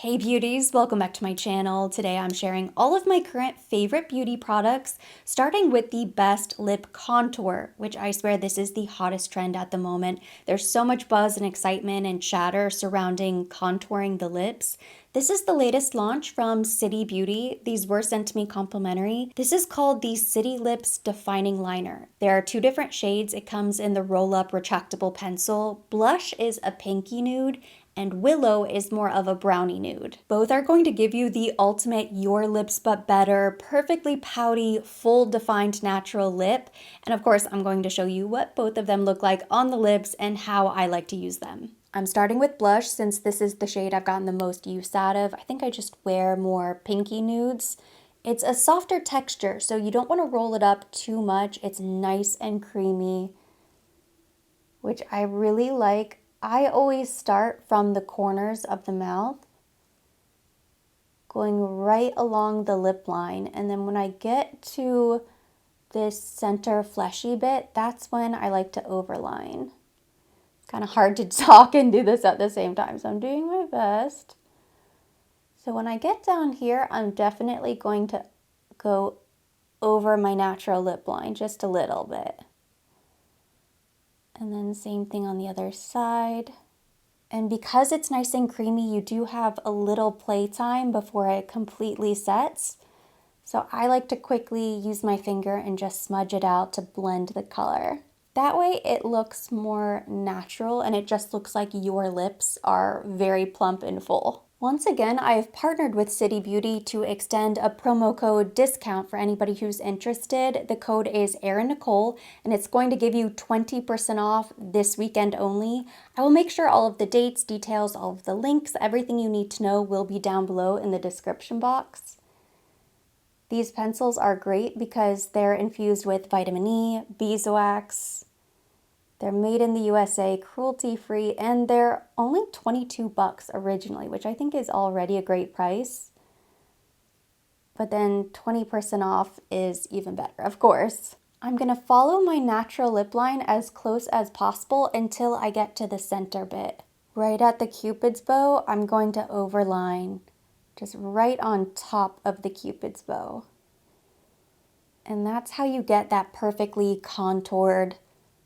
Hey beauties, welcome back to my channel. Today I'm sharing all of my current favorite beauty products, starting with the Best Lip Contour, which I swear this is the hottest trend at the moment. There's so much buzz and excitement and chatter surrounding contouring the lips. This is the latest launch from City Beauty. These were sent to me complimentary. This is called the City Lips Defining Liner. There are two different shades. It comes in the roll-up retractable pencil. Blush is a pinky nude, and Willow is more of a brownie nude. Both are going to give you the ultimate your lips but better, perfectly pouty, full defined natural lip. And of course, I'm going to show you what both of them look like on the lips and how I like to use them. I'm starting with blush since this is the shade I've gotten the most use out of. I think I just wear more pinky nudes. It's a softer texture, so you don't want to roll it up too much. It's nice and creamy, which I really like. I always start from the corners of the mouth, going right along the lip line. And then when I get to this center fleshy bit, that's when I like to overline. It's kind of hard to talk and do this at the same time, so I'm doing my best. So when I get down here, I'm definitely going to go over my natural lip line just a little bit. And then same thing on the other side. And because it's nice and creamy, you do have a little play time before it completely sets. So I like to quickly use my finger and just smudge it out to blend the color. That way it looks more natural and it just looks like your lips are very plump and full. Once again, I have partnered with City Beauty to extend a promo code discount for anybody who's interested. The code is Erin Nicole, and it's going to give you 20% off this weekend only. I will make sure all of the dates, details, all of the links, everything you need to know will be down below in the description box. These pencils are great because they're infused with vitamin E, beeswax. They're made in the USA, cruelty-free, and they're only 22 bucks originally, which I think is already a great price. But then 20% off is even better, of course. I'm gonna follow my natural lip line as close as possible until I get to the center bit. Right at the Cupid's bow, I'm going to overline, just right on top of the Cupid's bow. And that's how you get that perfectly contoured,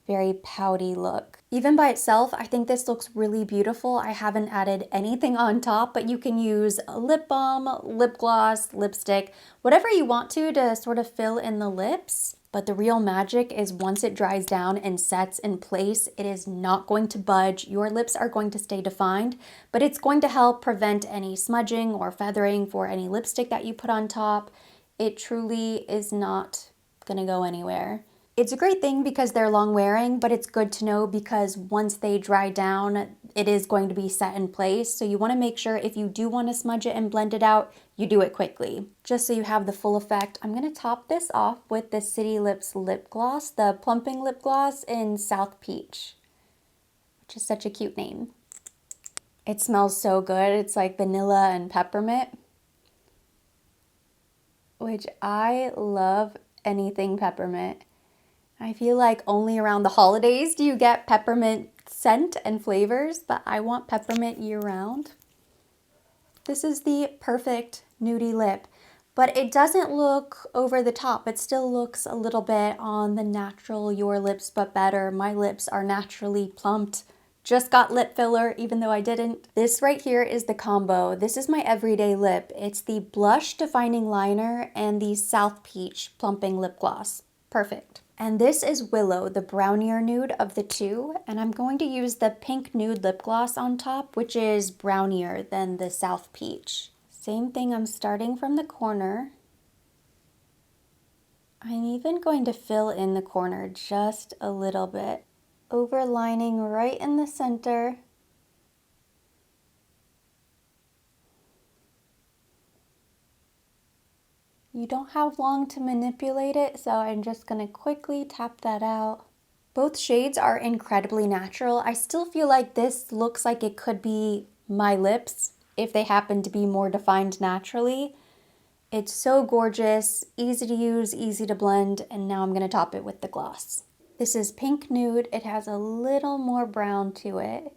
very pouty look. Even by itself, I think this looks really beautiful. I haven't added anything on top, but you can use a lip balm, lip gloss, lipstick, whatever you want to sort of fill in the lips. But the real magic is once it dries down and sets in place, it is not going to budge. Your lips are going to stay defined, but it's going to help prevent any smudging or feathering for any lipstick that you put on top. It truly is not gonna go anywhere. It's a great thing because they're long wearing, but it's good to know because once they dry down, it is going to be set in place. So you want to make sure if you do want to smudge it and blend it out, you do it quickly, just so you have the full effect. I'm going to top this off with the City Lips lip gloss, the Plumping Lip Gloss in South Peach, which is such a cute name. It smells so good. It's like vanilla and peppermint, which I love anything peppermint. I feel like only around the holidays do you get peppermint scent and flavors, but I want peppermint year round. This is the perfect nudie lip, but it doesn't look over the top. It still looks a little bit on the natural your lips but better. My lips are naturally plumped. Just got lip filler, even though I didn't. This right here is the combo. This is my everyday lip. It's the Blush Defining Liner and the South Peach Plumping Lip Gloss. Perfect. And this is Willow, the brownier nude of the two, and I'm going to use the pink nude lip gloss on top, which is brownier than the South Peach. Same thing, I'm starting from the corner. I'm even going to fill in the corner just a little bit, overlining right in the center. You don't have long to manipulate it, so I'm just going to quickly tap that out. Both shades are incredibly natural. I still feel like this looks like it could be my lips if they happen to be more defined naturally. It's so gorgeous, easy to use, easy to blend, and now I'm going to top it with the gloss. This is pink nude. It has a little more brown to it.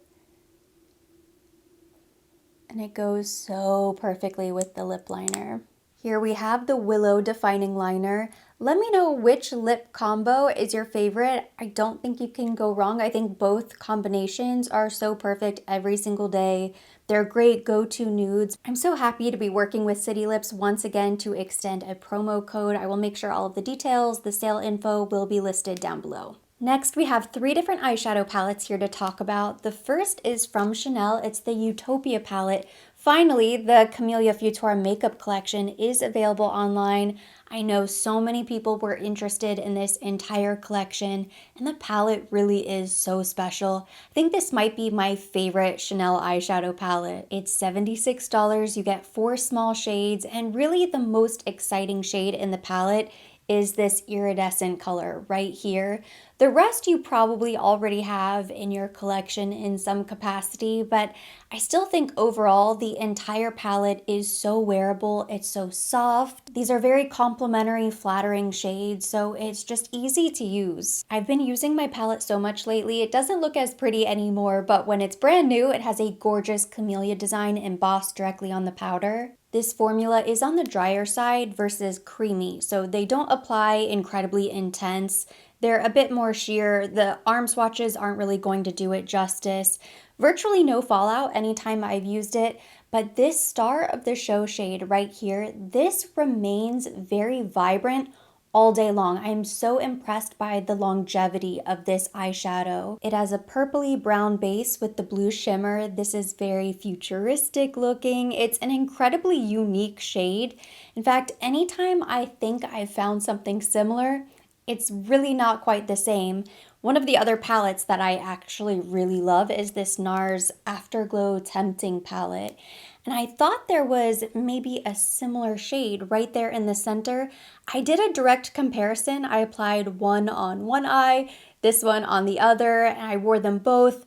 and it goes so perfectly with the lip liner. Here we have the Willow Defining Liner. Let me know which lip combo is your favorite. I don't think you can go wrong. I think both combinations are so perfect every single day. They're great go-to nudes. I'm so happy to be working with City Lips once again to extend a promo code. I will make sure all of the details, the sale info will be listed down below. Next, we have 3 different eyeshadow palettes here to talk about. The first is from Chanel. It's the Utopia palette. Finally, the Camellia Futura makeup collection is available online. I know so many people were interested in this entire collection, and the palette really is so special. I think this might be my favorite Chanel eyeshadow palette. It's $76. You get 4 small shades, and really the most exciting shade in the palette is this iridescent color right here. The rest you probably already have in your collection in some capacity, but I still think overall the entire palette is so wearable. It's so soft. These are very complimentary, flattering shades, so it's just easy to use. I've been using my palette so much lately, it doesn't look as pretty anymore, but when it's brand new, it has a gorgeous camellia design embossed directly on the powder. This formula is on the drier side versus creamy, so they don't apply incredibly intense. They're a bit more sheer. The arm swatches aren't really going to do it justice. Virtually no fallout anytime I've used it, but this Star of the Show shade right here, this remains very vibrant all day long. I am so impressed by the longevity of this eyeshadow. It has a purpley brown base with the blue shimmer. This is very futuristic looking. It's an incredibly unique shade. In fact, anytime I think I've found something similar, it's really not quite the same. One of the other palettes that I actually really love is this NARS Afterglow Tempting palette. And I thought there was maybe a similar shade right there in the center. I did a direct comparison. I applied one on one eye, this one on the other, and I wore them both.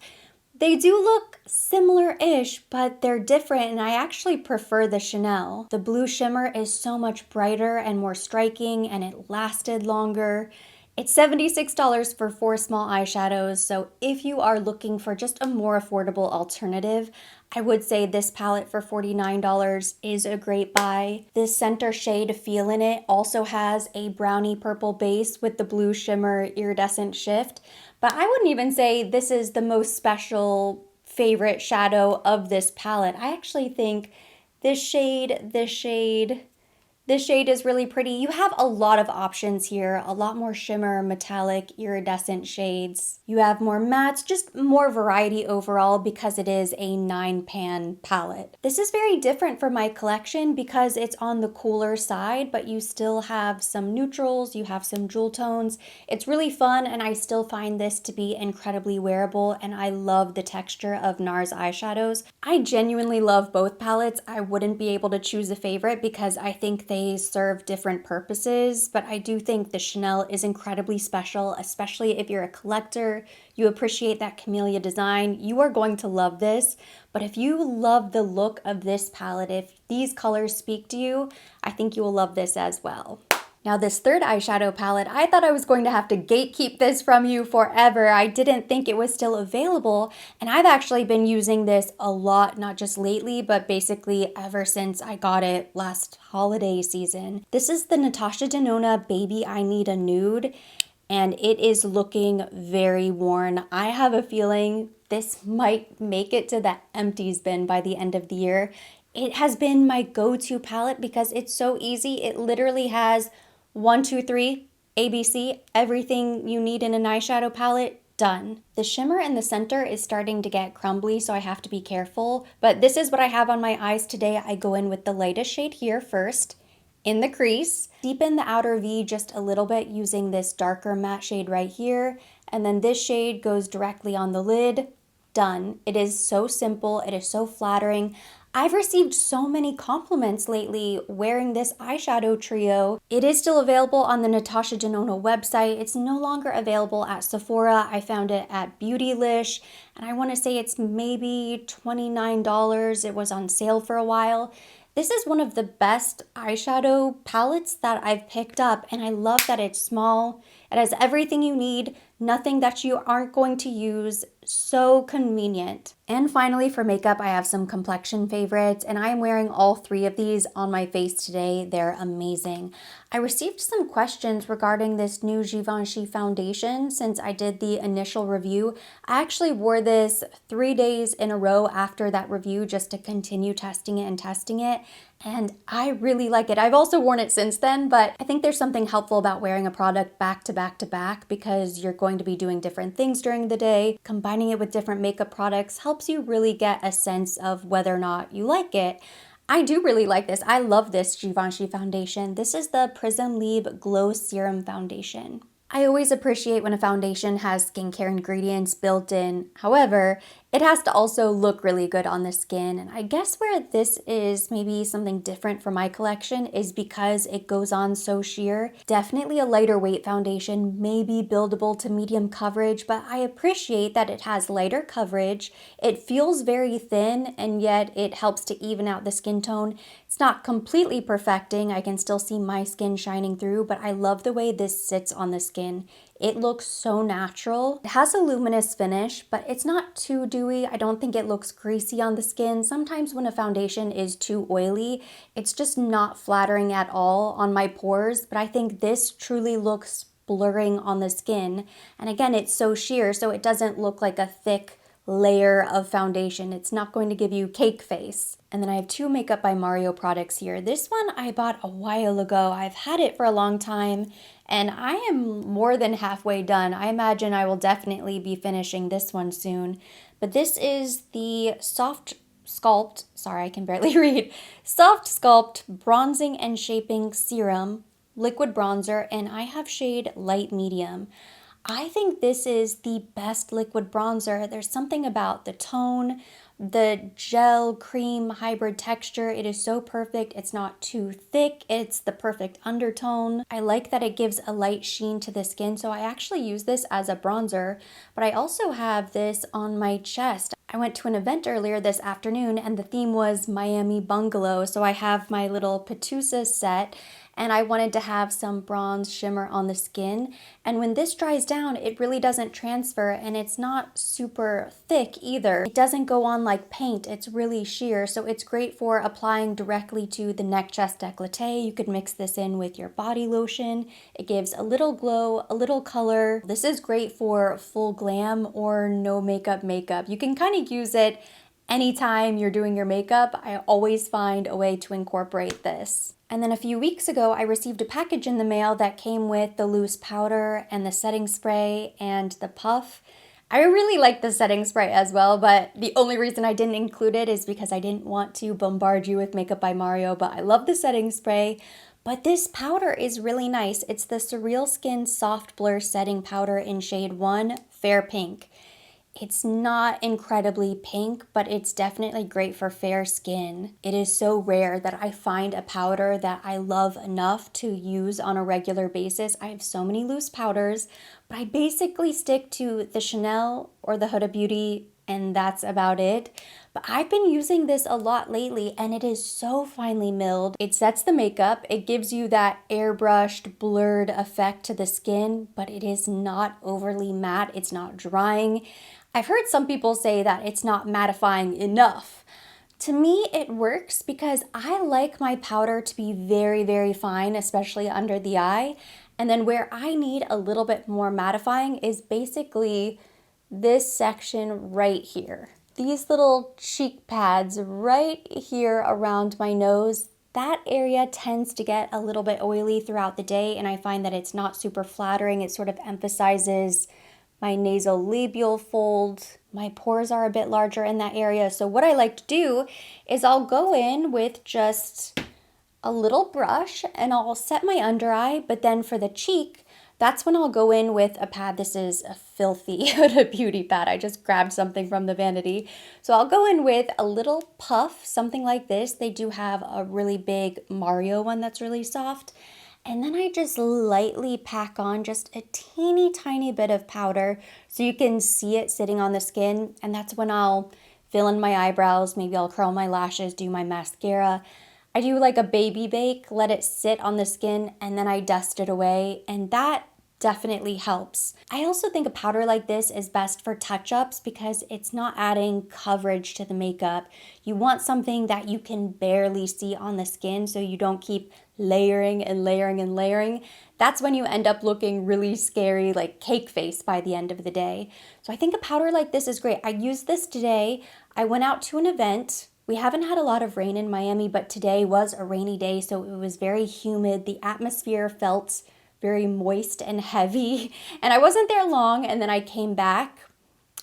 They do look similar-ish, but they're different, and I actually prefer the Chanel. The blue shimmer is so much brighter and more striking, and it lasted longer. It's $76 for 4 small eyeshadows, so if you are looking for just a more affordable alternative, I would say this palette for $49 is a great buy. This center shade Feel in It also has a brownie purple base with the blue shimmer iridescent shift, but I wouldn't even say this is the most special favorite shadow of this palette. I actually think this shade is really pretty. You have a lot of options here, a lot more shimmer, metallic, iridescent shades. You have more mattes, just more variety overall because it is a 9-pan palette. This is very different from my collection because it's on the cooler side, but you still have some neutrals, you have some jewel tones. It's really fun, and I still find this to be incredibly wearable, and I love the texture of NARS eyeshadows. I genuinely love both palettes. I wouldn't be able to choose a favorite because I think they serve different purposes, but I do think the Chanel is incredibly special, especially if you're a collector, you appreciate that camellia design, you are going to love this. But if you love the look of this palette, if these colors speak to you, I think you will love this as well. Now this third eyeshadow palette, I thought I was going to have to gatekeep this from you forever. I didn't think it was still available, and I've actually been using this a lot, not just lately, but basically ever since I got it last holiday season. This is the Natasha Denona Baby I Need a Nude, and it is looking very worn. I have a feeling this might make it to the empties bin by the end of the year. It has been my go-to palette because it's so easy. It literally has 1, 2, 3, ABC, everything you need in an eyeshadow palette, done. The shimmer in the center is starting to get crumbly, so I have to be careful, but this is what I have on my eyes today. I go in with the lightest shade here first, in the crease, deepen the outer V just a little bit using this darker matte shade right here, and then this shade goes directly on the lid, done. It is so simple, it is so flattering. I've received so many compliments lately wearing this eyeshadow trio. It is still available on the Natasha Denona website. It's no longer available at Sephora. I found it at Beautylish, and I want to say it's maybe $29. It was on sale for a while. This is one of the best eyeshadow palettes that I've picked up, and I love that it's small. It has everything you need, nothing that you aren't going to use. so convenient. And finally, for makeup, I have some complexion favorites, and I am wearing all three of these on my face today. They're amazing. I received some questions regarding this new Givenchy foundation since I did the initial review. I actually wore this 3 days in a row after that review just to continue testing it, and I really like it. I've also worn it since then, but I think there's something helpful about wearing a product back to back to back because you're going to be doing different things during the day. Combining it with different makeup products helps you really get a sense of whether or not you like it. I do really like this. I love this Givenchy foundation. This is the Prism Leave Glow Serum Foundation. I always appreciate when a foundation has skincare ingredients built in. However, it has to also look really good on the skin. And I guess where this is maybe something different for my collection is because it goes on so sheer. Definitely a lighter weight foundation, maybe buildable to medium coverage, but I appreciate that it has lighter coverage. It feels very thin, and yet it helps to even out the skin tone. It's not completely perfecting. I can still see my skin shining through, but I love the way this sits on the skin. It looks so natural. It has a luminous finish, but it's not too dewy. I don't think it looks greasy on the skin. Sometimes when a foundation is too oily, it's just not flattering at all on my pores, but I think this truly looks blurring on the skin. And again, it's so sheer, so it doesn't look like a thick layer of foundation. It's not going to give you cake face. And then I have two Makeup by Mario products here. This one I bought a while ago. I've had it for a long time, and I am more than halfway done. I imagine I will definitely be finishing this one soon. But this is the Soft Sculpt, sorry, I can barely read, Soft Sculpt Bronzing and Shaping Serum Liquid Bronzer, and I have shade Light Medium. I think this is the best liquid bronzer. There's something about the tone, the gel cream hybrid texture. It is so perfect. It's not too thick. It's the perfect undertone. I like that it gives a light sheen to the skin, so I actually use this as a bronzer, but I also have this on my chest. I went to an event earlier this afternoon and the theme was Miami Bungalow, so I have my little Petusa set, and I wanted to have some bronze shimmer on the skin. And when this dries down, it really doesn't transfer, and it's not super thick either. It doesn't go on like paint. It's really sheer, so it's great for applying directly to the neck, chest, décolleté. You could mix this in with your body lotion. It gives a little glow, a little color. This is great for full glam or no makeup. You can kind of use it anytime you're doing your makeup. I always find a way to incorporate this. And then a few weeks ago, I received a package in the mail that came with the loose powder and the setting spray and the puff. I really like the setting spray as well, but the only reason I didn't include it is because I didn't want to bombard you with Makeup by Mario, but I love the setting spray. But this powder is really nice. It's the Surreal Skin Soft Blur Setting Powder in shade 1, Fair Pink. It's not incredibly pink, but it's definitely great for fair skin. It is so rare that I find a powder that I love enough to use on a regular basis. I have so many loose powders, but I basically stick to the Chanel or the Huda Beauty, and that's about it. But I've been using this a lot lately, and it is so finely milled. It sets the makeup, it gives you that airbrushed, blurred effect to the skin, but it is not overly matte, it's not drying. I've heard some people say that it's not mattifying enough. To me, it works because I like my powder to be very, very fine, especially under the eye. And then where I need a little bit more mattifying is basically this section right here. These little cheek pads right here around my nose, that area tends to get a little bit oily throughout the day, and I find that it's not super flattering. It sort of emphasizes my nasolabial fold. My pores are a bit larger in that area. So what I like to do is I'll go in with just a little brush and I'll set my under eye, but then for the cheek, that's when I'll go in with a pad. This is a filthy Huda Beauty pad. I just grabbed something from the vanity. So I'll go in with a little puff, something like this. They do have a really big Mario one that's really soft. And then I just lightly pack on just a teeny tiny bit of powder so you can see it sitting on the skin. And that's when I'll fill in my eyebrows, maybe I'll curl my lashes, do my mascara. I do like a baby bake, let it sit on the skin, and then I dust it away. And that definitely helps. I also think a powder like this is best for touch-ups because it's not adding coverage to the makeup. You want something that you can barely see on the skin so you don't keep layering and layering and layering. That's when you end up looking really scary, like cake face by the end of the day. So I think a powder like this is great. I used this today. I went out to an event. We haven't had a lot of rain in Miami, but today was a rainy day, so it was very humid. The atmosphere felt very moist and heavy, and I wasn't there long, and then I came back,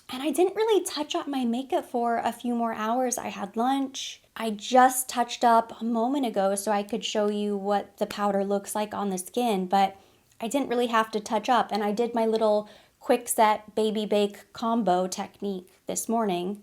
and I didn't really touch up my makeup for a few more hours. I had lunch. I just touched up a moment ago so I could show you what the powder looks like on the skin, but I didn't really have to touch up, and I did my little quick set baby bake combo technique this morning.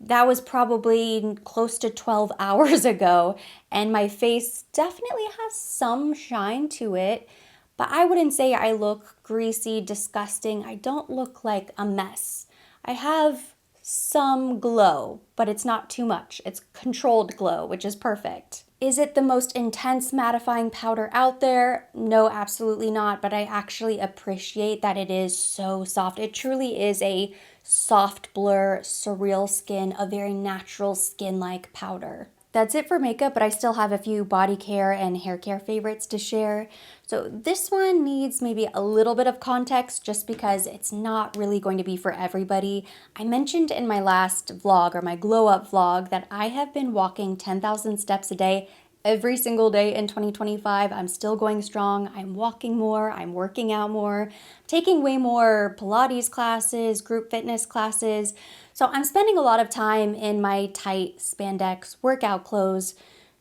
That was probably close to 12 hours ago, and my face definitely has some shine to it, but I wouldn't say I look greasy, disgusting. I don't look like a mess. I have some glow, but it's not too much. It's controlled glow, which is perfect. Is it the most intense mattifying powder out there? No, absolutely not, but I actually appreciate that it is so soft. It truly is a soft blur, surreal skin, a very natural skin-like powder. That's it for makeup, but I still have a few body care and hair care favorites to share. So this one needs maybe a little bit of context just because it's not really going to be for everybody. I mentioned in my last vlog, or my glow up vlog, that I have been walking 10,000 steps a day every single day in 2025. I'm still going strong. I'm walking more. I'm working out more, taking way more Pilates classes, group fitness classes. So I'm spending a lot of time in my tight spandex workout clothes,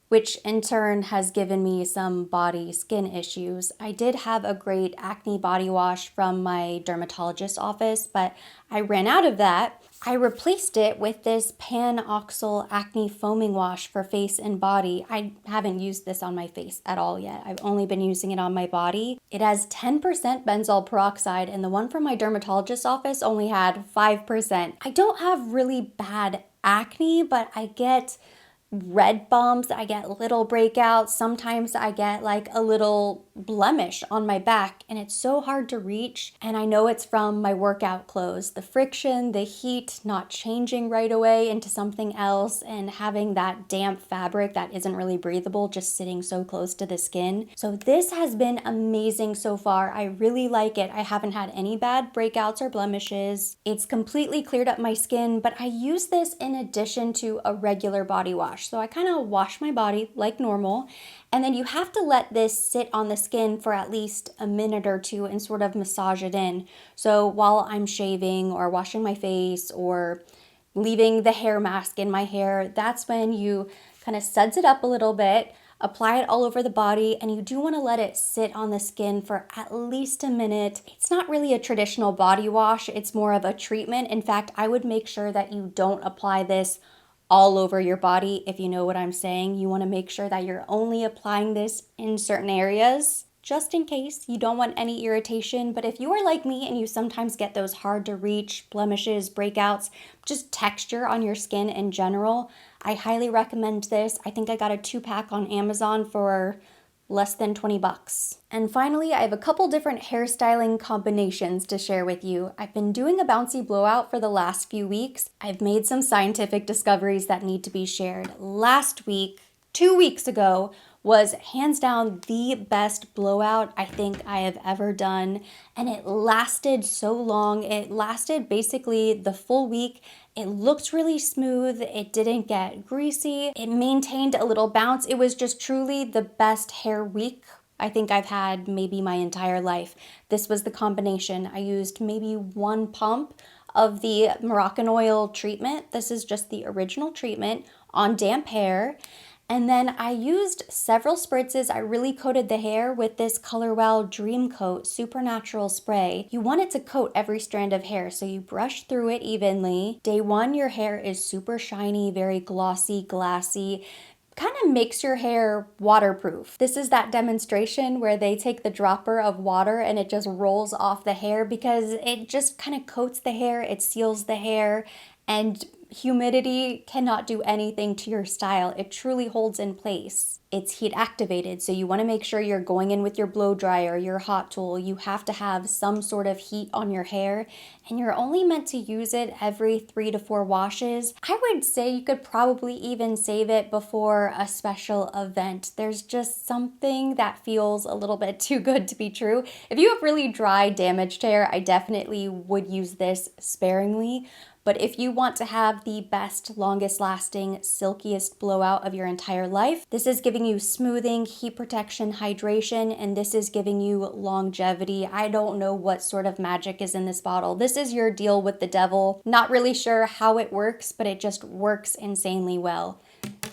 which in turn has given me some body skin issues. I did have a great acne body wash from my dermatologist's office, but I ran out of that. I replaced it with this Pan-Oxyl Acne Foaming Wash for face and body. I haven't used this on my face at all yet. I've only been using it on my body. It has 10% benzoyl peroxide, and the one from my dermatologist's office only had 5%. I don't have really bad acne, but I get red bumps, I get little breakouts, sometimes I get like a little blemish on my back, and it's so hard to reach, and I know it's from my workout clothes. The friction, the heat, not changing right away into something else, and having that damp fabric that isn't really breathable just sitting so close to the skin. So this has been amazing so far. I really like it. I haven't had any bad breakouts or blemishes. It's completely cleared up my skin, but I use this in addition to a regular body wash. So I kind of wash my body like normal, and then you have to let this sit on the skin for at least a minute or two and sort of massage it in. So while I'm shaving or washing my face or leaving the hair mask in my hair, that's when you kind of suds it up a little bit, apply it all over the body, and you do want to let it sit on the skin for at least a minute. It's not really a traditional body wash, it's more of a treatment. In fact, I would make sure that you don't apply this all over your body, if you know what I'm saying. You want to make sure that you're only applying this in certain areas, just in case you don't want any irritation. But if you are like me and you sometimes get those hard to reach blemishes, breakouts, just texture on your skin in general, I highly recommend this. I think I got a 2-pack on Amazon for less than 20 bucks. And finally, I have a couple different hairstyling combinations to share with you. I've been doing a bouncy blowout for the last few weeks. I've made some scientific discoveries that need to be shared. Last week, 2 weeks ago, was hands down the best blowout I think I have ever done, and it lasted so long. It lasted basically the full week. It looked really smooth. It didn't get greasy. It maintained a little bounce. It was just truly the best hair week I think I've had maybe my entire life. This was the combination. I used maybe 1 pump of the Moroccan oil treatment. This is just the original treatment on damp hair. And then I used several spritzes. I really coated the hair with this Color Wow Dream Coat Supernatural Spray. You want it to coat every strand of hair, so you brush through it evenly. Day 1, your hair is super shiny, very glossy, glassy. Kind of makes your hair waterproof. This is that demonstration where they take the dropper of water and it just rolls off the hair because it just kind of coats the hair, it seals the hair, and humidity cannot do anything to your style. It truly holds in place. It's heat activated, so you want to make sure you're going in with your blow dryer, your hot tool. You have to have some sort of heat on your hair, and you're only meant to use it every 3 to 4 washes. I would say you could probably even save it before a special event. There's just something that feels a little bit too good to be true. If you have really dry, damaged hair, I definitely would use this sparingly. But if you want to have the best, longest lasting, silkiest blowout of your entire life, this is giving you smoothing, heat protection, hydration, and this is giving you longevity. I don't know what sort of magic is in this bottle. This is your deal with the devil. Not really sure how it works, but it just works insanely well.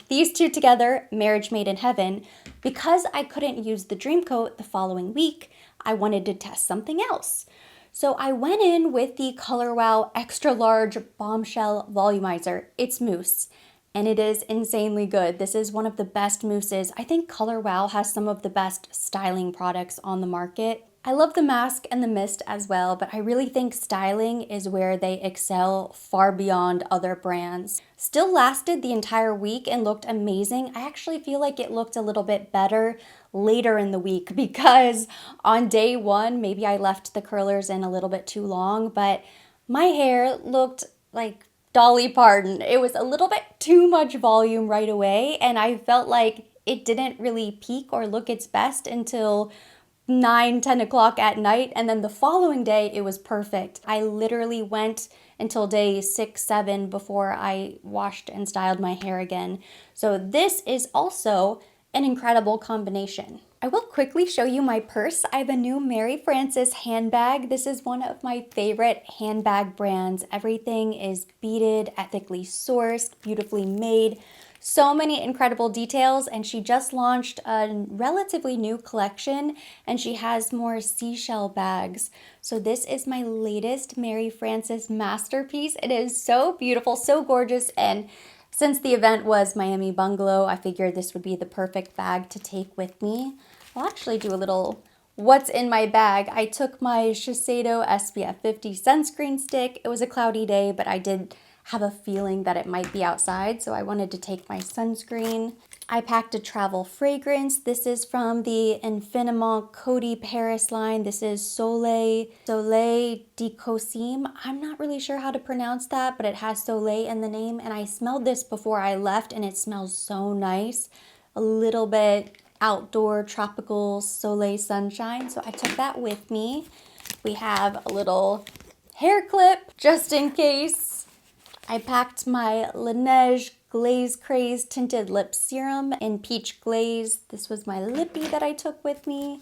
These two together, marriage made in heaven. Because I couldn't use the Dream Coat the following week, I wanted to test something else. So I went in with the Color Wow Extra Large Bombshell Volumizer. It's mousse, and it is insanely good. This is one of the best mousses. I think Color Wow has some of the best styling products on the market. I love the mask and the mist as well, but I really think styling is where they excel far beyond other brands. Still lasted the entire week and looked amazing. I actually feel like it looked a little bit better later in the week because on day one, maybe I left the curlers in a little bit too long, but my hair looked like Dolly Parton. It was a little bit too much volume right away, and I felt like it didn't really peak or look its best until 9-10 o'clock at night, and then the following day it was perfect. I literally went until day 6-7 before I washed and styled my hair again. So this is also an incredible combination. I will quickly show you my purse. I have a new Mary Frances handbag. This is one of my favorite handbag brands. Everything is beaded, ethically sourced, beautifully made. So many incredible details, and she just launched a relatively new collection, and she has more seashell bags. So this is my latest Mary Frances masterpiece. It is so beautiful, so gorgeous, and since the event was Miami Bungalow, I figured this would be the perfect bag to take with me. I'll actually do a little what's in my bag. I took my Shiseido SPF 50 sunscreen stick. It was a cloudy day, but I did have a feeling that it might be outside, so I wanted to take my sunscreen. I packed a travel fragrance. This is from the Infiniment Coty Paris line. This is Soleil de Cosime. I'm not really sure how to pronounce that, but it has Soleil in the name, and I smelled this before I left, and it smells so nice. A little bit outdoor tropical Soleil sunshine, so I took that with me. We have a little hair clip just in case. I packed my Laneige Glaze Craze Tinted Lip Serum in Peach Glaze. This was my lippy that I took with me.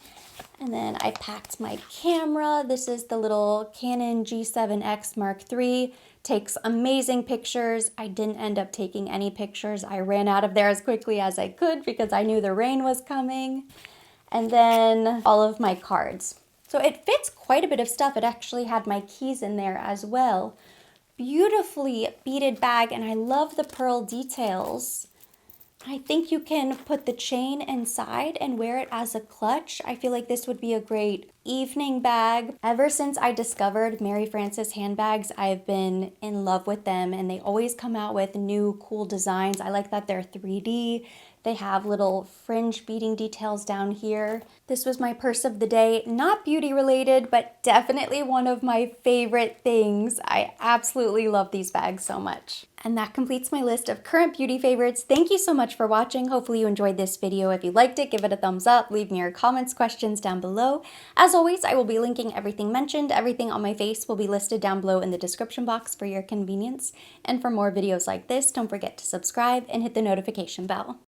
And then I packed my camera. This is the little Canon G7X Mark III. Takes amazing pictures. I didn't end up taking any pictures. I ran out of there as quickly as I could because I knew the rain was coming. And then all of my cards. So it fits quite a bit of stuff. It actually had my keys in there as well. Beautifully beaded bag, and I love the pearl details. I think you can put the chain inside and wear it as a clutch. I feel like this would be a great evening bag. Ever since I discovered Mary Frances handbags, I've been in love with them, and they always come out with new cool designs. I like that they're 3D. They have little fringe beading details down here. This was my purse of the day. Not beauty related, but definitely one of my favorite things. I absolutely love these bags so much. And that completes my list of current beauty favorites. Thank you so much for watching. Hopefully you enjoyed this video. If you liked it, give it a thumbs up. Leave me your comments, questions down below. As always, I will be linking everything mentioned. Everything on my face will be listed down below in the description box for your convenience. And for more videos like this, don't forget to subscribe and hit the notification bell.